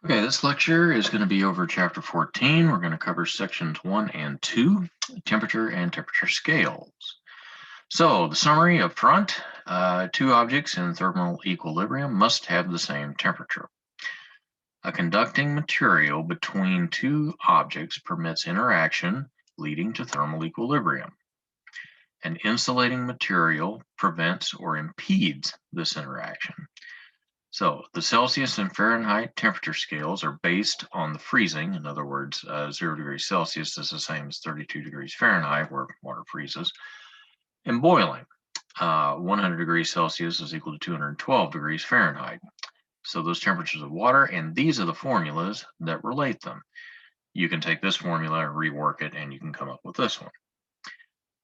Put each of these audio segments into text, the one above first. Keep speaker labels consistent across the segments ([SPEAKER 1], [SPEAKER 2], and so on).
[SPEAKER 1] Okay, this lecture is going to be over chapter 14. We're going to cover sections 1 and 2, temperature and temperature scales. So the summary up front, two objects in thermal equilibrium must have the same temperature. A conducting material between two objects permits interaction leading to thermal equilibrium. An insulating material prevents or impedes this interaction. So the Celsius and Fahrenheit temperature scales are based on the freezing. In other words, 0 degrees Celsius is the same as 32 degrees Fahrenheit, where water freezes, and boiling. 100 degrees Celsius is equal to 212 degrees Fahrenheit. So those temperatures of water, and these are the formulas that relate them. You can take this formula and rework it, and you can come up with this one.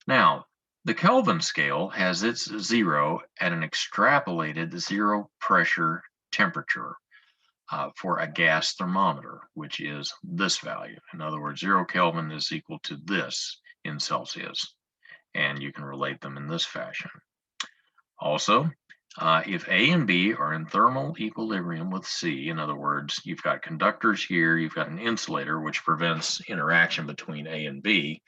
[SPEAKER 1] Now, the Kelvin scale has its zero at an extrapolated zero pressure temperature for a gas thermometer, which is this value. In other words, 0 Kelvin is equal to this in Celsius, and you can relate them in this fashion. Also, if A and B are in thermal equilibrium with C, in other words, you've got conductors here, you've got an insulator, which prevents interaction between A and B.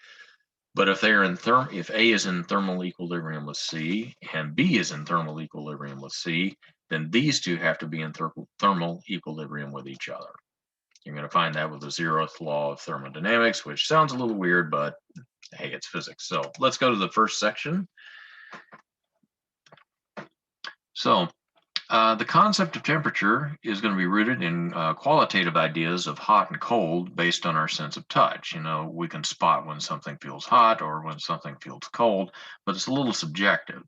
[SPEAKER 1] But if they are if A is in thermal equilibrium with C and B is in thermal equilibrium with C, then these two have to be in thermal equilibrium with each other. You're going to find that with the Zeroth Law of Thermodynamics, which sounds a little weird, but hey, it's physics. So let's go to the first section. So the concept of temperature is going to be rooted in qualitative ideas of hot and cold based on our sense of touch. You know, we can spot when something feels hot or when something feels cold, but it's a little subjective.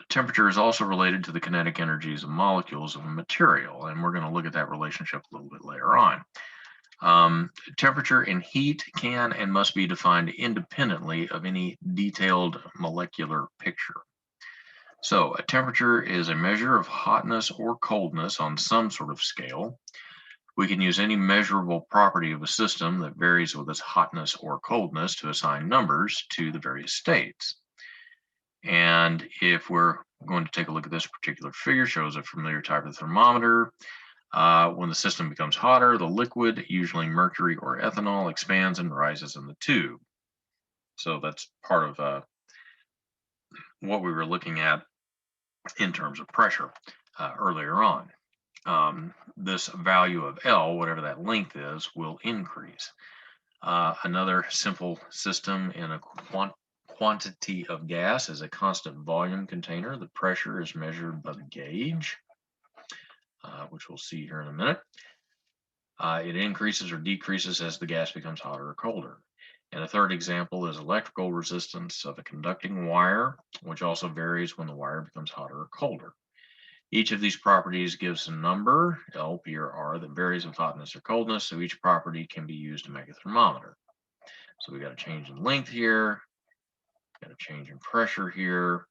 [SPEAKER 1] Temperature is also related to the kinetic energies of molecules of a material, and we're going to look at that relationship a little bit later on. Temperature and heat can and must be defined independently of any detailed molecular picture. So a temperature is a measure of hotness or coldness on some sort of scale. We can use any measurable property of a system that varies with its hotness or coldness to assign numbers to the various states. And if we're going to take a look at this particular figure, shows a familiar type of thermometer. When the system becomes hotter, the liquid, usually mercury or ethanol, expands and rises in the tube. So that's part of what we were looking at in terms of pressure earlier on. This value of L, whatever that length is, will increase. Another simple system in a quantity of gas is a constant volume container. The pressure is measured by the gauge, which we'll see here in a minute. It increases or decreases as the gas becomes hotter or colder. And a third example is electrical resistance of a conducting wire, which also varies when the wire becomes hotter or colder. Each of these properties gives a number, L, P, or R, that varies with hotness or coldness, so each property can be used to make a thermometer. So we got a change in length here, got a change in pressure here,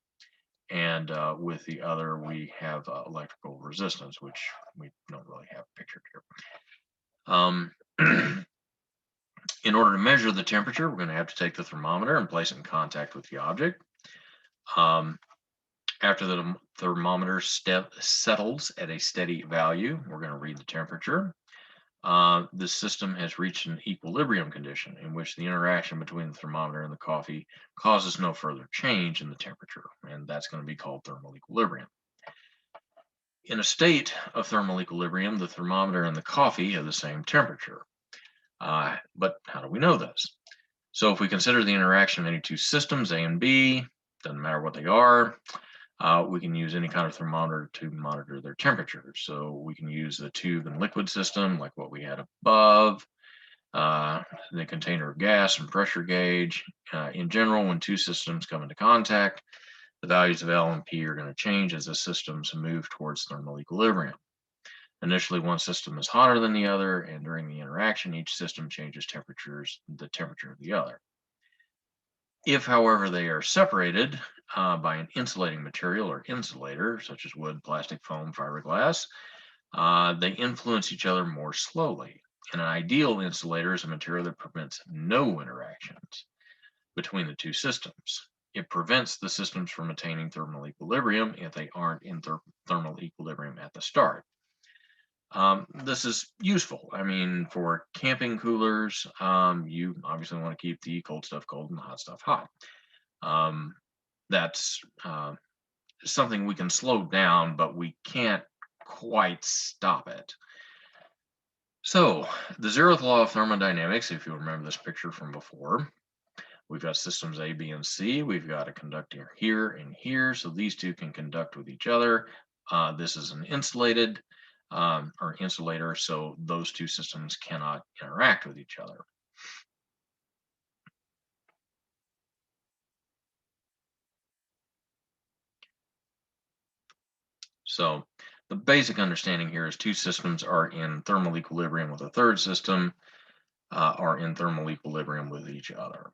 [SPEAKER 1] and with the other, we have electrical resistance, which we don't really have pictured here. In order to measure the temperature, we're going to have to take the thermometer and place it in contact with the object. After the thermometer settles at a steady value, we're going to read the temperature. This system has reached an equilibrium condition in which the interaction between the thermometer and the coffee causes no further change in the temperature, and that's going to be called thermal equilibrium. In a state of thermal equilibrium, the thermometer and the coffee have the same temperature. But how do we know this? So if we consider the interaction of any two systems, A and B, doesn't matter what they are, we can use any kind of thermometer to monitor their temperature. So we can use the tube and liquid system like what we had above, the container of gas and pressure gauge. In general, when two systems come into contact, the values of L and P are going to change as the systems move towards thermal equilibrium. Initially, one system is hotter than the other, and during the interaction, each system changes the temperature of the other. If, however, they are separated by an insulating material or insulator, such as wood, plastic, foam, fiberglass, they influence each other more slowly. And an ideal insulator is a material that prevents no interactions between the two systems. It prevents the systems from attaining thermal equilibrium if they aren't in thermal equilibrium at the start. This is useful. I mean, for camping coolers, you obviously want to keep the cold stuff cold and the hot stuff hot. That's something we can slow down, but we can't quite stop it. So the Zeroth Law of Thermodynamics, if you remember this picture from before, we've got systems A, B, and C. We've got a conductor here and here, so these two can conduct with each other. This is an insulated or insulator, so those two systems cannot interact with each other. So the basic understanding here is two systems are in thermal equilibrium with a third system, are in thermal equilibrium with each other.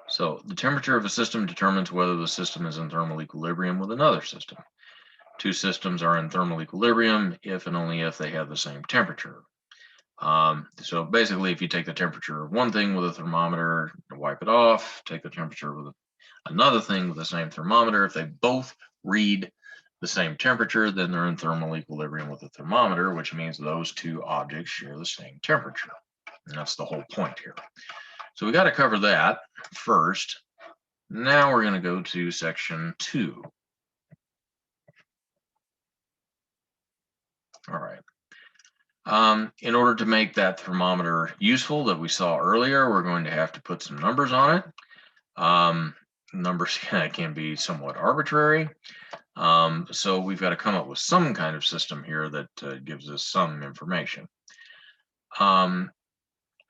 [SPEAKER 1] So the temperature of a system determines whether the system is in thermal equilibrium with another system. Two systems are in thermal equilibrium if and only if they have the same temperature. So basically, if you take the temperature of one thing with a thermometer, wipe it off, take the temperature with another thing with the same thermometer, if they both read the same temperature, then they're in thermal equilibrium with the thermometer, which means those two objects share the same temperature. And that's the whole point here. So we got to cover that first. Now we're going to go to section 2. All right. In order to make that thermometer useful that we saw earlier, we're going to have to put some numbers on it. Numbers can be somewhat arbitrary. So we've got to come up with some kind of system here that gives us some information.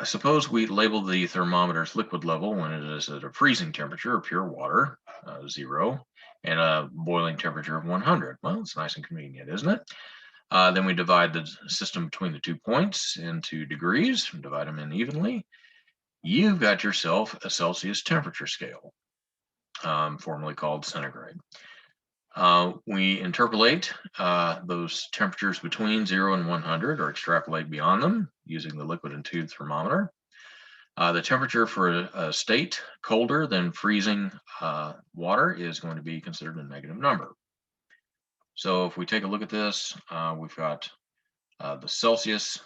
[SPEAKER 1] Suppose we label the thermometer's liquid level when it is at a freezing temperature of pure water, 0, and a boiling temperature of 100. Well, it's nice and convenient, isn't it? Then we divide the system between the 2 points into degrees, and divide them in evenly. You've got yourself a Celsius temperature scale, formerly called centigrade. We interpolate those temperatures between 0 and 100, or extrapolate beyond them using the liquid and tube thermometer. The temperature for a state colder than freezing water is going to be considered a negative number. So if we take a look at this, we've got the Celsius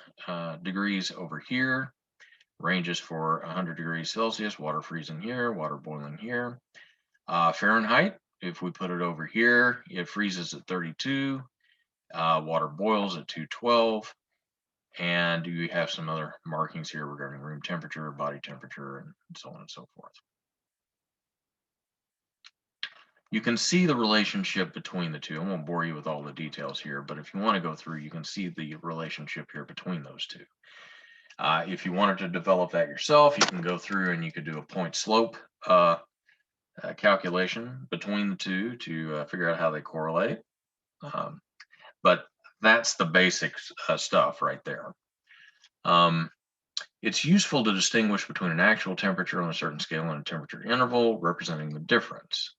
[SPEAKER 1] degrees over here, ranges for 100 degrees Celsius, water freezing here, water boiling here. Fahrenheit, if we put it over here, it freezes at 32, water boils at 212, and you have some other markings here regarding room temperature, body temperature, and so on and so forth. You can see the relationship between the two. I won't bore you with all the details here, but if you want to go through, you can see the relationship here between those two. If you wanted to develop that yourself, you can go through and you could do a point slope calculation between the two to figure out how they correlate. But that's the basic stuff right there. It's useful to distinguish between an actual temperature on a certain scale and a temperature interval representing the difference.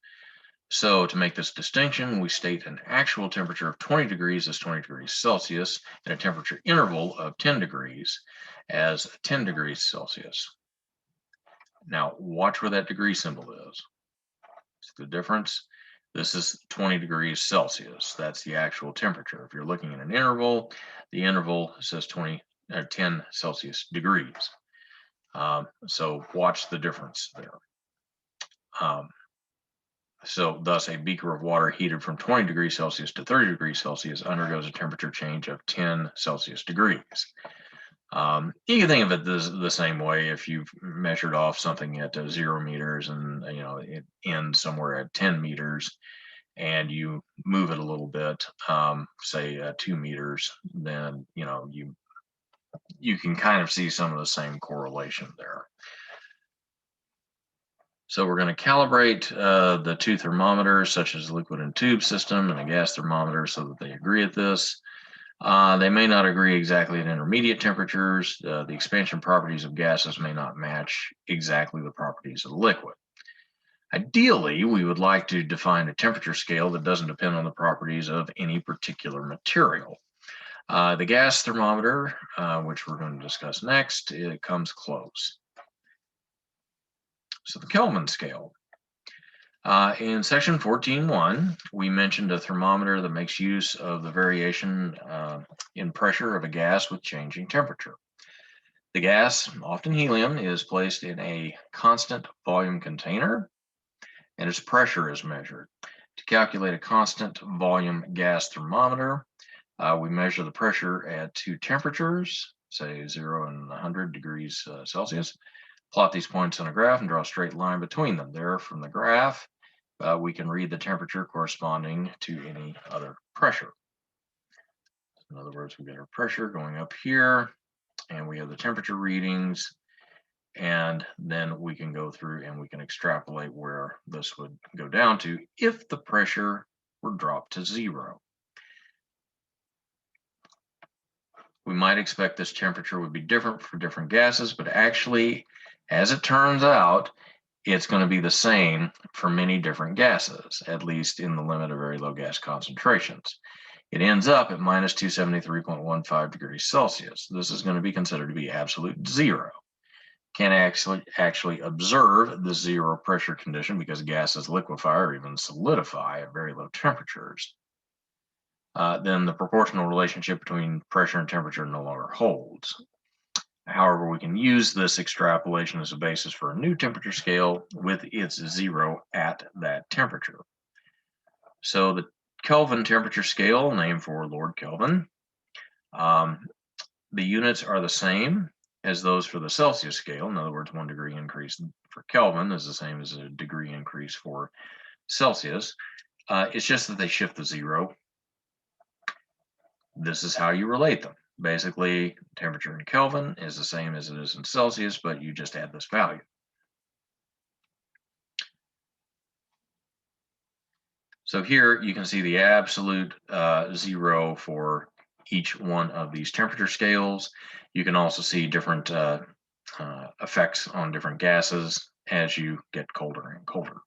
[SPEAKER 1] So to make this distinction, we state an actual temperature of 20 degrees as 20 degrees Celsius and a temperature interval of 10 degrees as 10 degrees Celsius. Now watch where that degree symbol is. See the difference? This is 20 degrees Celsius. That's the actual temperature. If you're looking at an interval, the interval says 10 Celsius degrees. So watch the difference there. So thus a beaker of water heated from 20 degrees Celsius to 30 degrees Celsius undergoes a temperature change of 10 Celsius degrees. You can think of it the same way if you've measured off something at 0 meters and it ends somewhere at 10 meters and you move it a little bit, say 2 meters, then you can kind of see some of the same correlation there. So we're going to calibrate the two thermometers, such as liquid and tube system and a gas thermometer, so that they agree at this. They may not agree exactly at intermediate temperatures. The expansion properties of gases may not match exactly the properties of the liquid. Ideally, we would like to define a temperature scale that doesn't depend on the properties of any particular material. The gas thermometer, which we're going to discuss next, it comes close. So the Kelvin scale. In section 14.1, we mentioned a thermometer that makes use of the variation in pressure of a gas with changing temperature. The gas, often helium, is placed in a constant volume container, and its pressure is measured. To calculate a constant volume gas thermometer, we measure the pressure at two temperatures, say 0 and 100 degrees Celsius. Plot these points on a graph and draw a straight line between them. There, from the graph, we can read the temperature corresponding to any other pressure. In other words, we get our pressure going up here, and we have the temperature readings, and then we can go through and we can extrapolate where this would go down to if the pressure were dropped to 0. We might expect this temperature would be different for different gases, but actually, as it turns out, it's going to be the same for many different gases, at least in the limit of very low gas concentrations. It ends up at minus 273.15 degrees Celsius. This is going to be considered to be absolute zero. Can't actually observe the zero pressure condition because gases liquefy or even solidify at very low temperatures. Then the proportional relationship between pressure and temperature no longer holds. However, we can use this extrapolation as a basis for a new temperature scale with its zero at that temperature. So the Kelvin temperature scale, named for Lord Kelvin, the units are the same as those for the Celsius scale. In other words, 1 degree increase for Kelvin is the same as a degree increase for Celsius. It's just that they shift the zero. This is how you relate them. Basically, temperature in Kelvin is the same as it is in Celsius, but you just add this value. So here you can see the absolute zero for each one of these temperature scales. You can also see different effects on different gases as you get colder and colder.